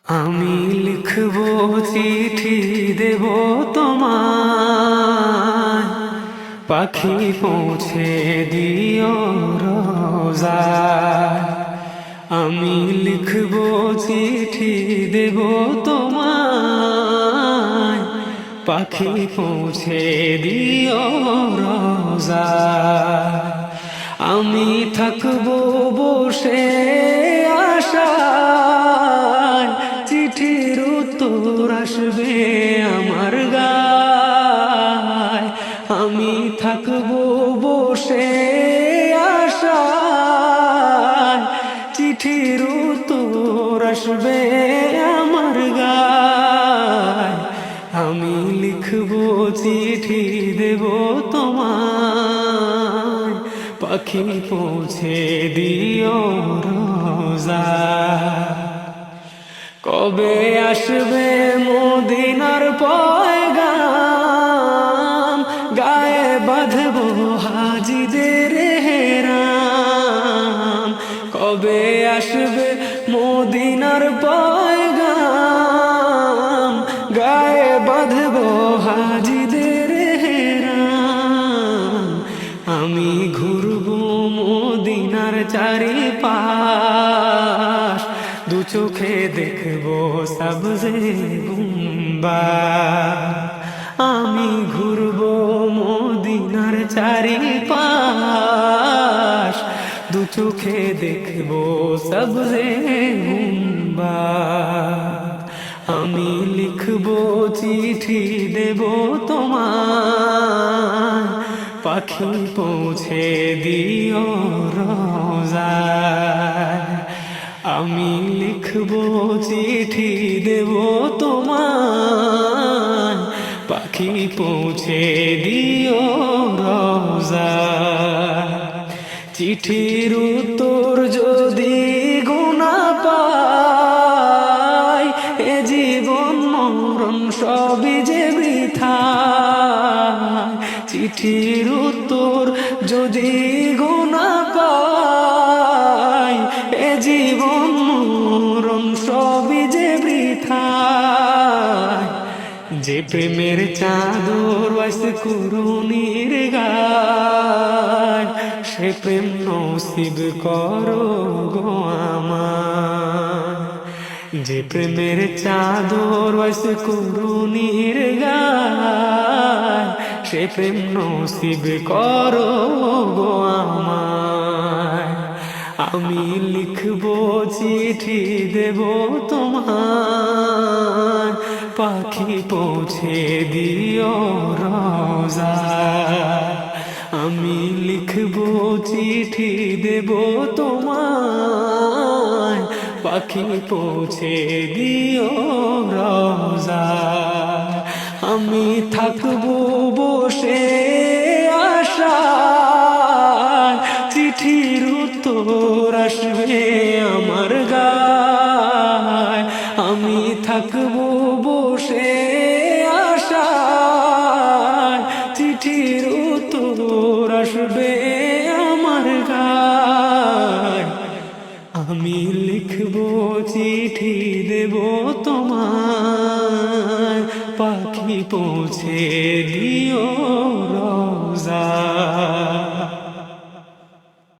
আমি লিখব চিঠি দেব তোমায়, পাখি পৌঁছে দিও রোজায়। আমি লিখব চিঠি দেব তোমায়, পাখি পৌঁছে দিও রোজায়। আমি থাকবো বসে আশায়, চিঠির উত্তর আসবে আমার গায়। আমি থাকবো বসে আশায়, চিঠির উত্তর আসবে আমার গায়। আমি লিখবো চিঠি দেব তোমায়, পাখি পৌঁছে দিও রোজায়। কবে আসবে মদিনার পয়গাম, গায়ে বাঁধবো হাজিদের হেরাম। কবে আসবে মদিনার পয়গাম, গায়ে বাঁধবো হাজিদের হেরাম। আমি ঘুরবো মদিনার চারিপাশ, দু চোখে দেখবো সবজে গুম্বাদ। আমি ঘুরবো মদিনার চারিপাশ, দু চোখে দেখবো সবজে গুম্বাদ। আমি লিখবো চিঠি দেব তোমায়, পাখি পৌঁছে দিও রোজায়। আমি লিখবো চিঠি দেব তোমায়, পাখি পৌঁছে দিও রোজায়। চিঠির উত্তর যদি গুনা পাই, এ জীবন মরণ সবই যে বৃথা। চিঠির উত্তর যদি গুনা পাই, এ জীবন মরণ সবই যে বৃথা। যে প্রেমের চাদর ওয়াইস কুরুনির গায়, সে প্রেম নসিব করো গো আমার। যে প্রেমের চাদর ওয়াইস কুরুনির গায়, সে প্রেম নসিব করো গো আমার। আমি লিখবো চিঠি দেব তোমায়, পাখি পৌঁছে দিও রোজায়। আমি লিখবো চিঠি দেব তোমায়, পাখি পৌঁছে দিও রোজায়। আমি থাকবো বসে আশায়, চিঠির উত্তর আসবে আমার গায়। আমি থাকবো বসে আশায়, চিঠির উত্তর আসবে আমার গায়। আমি লিখবো চিঠি দেব তোমায়, পাখি পৌঁছে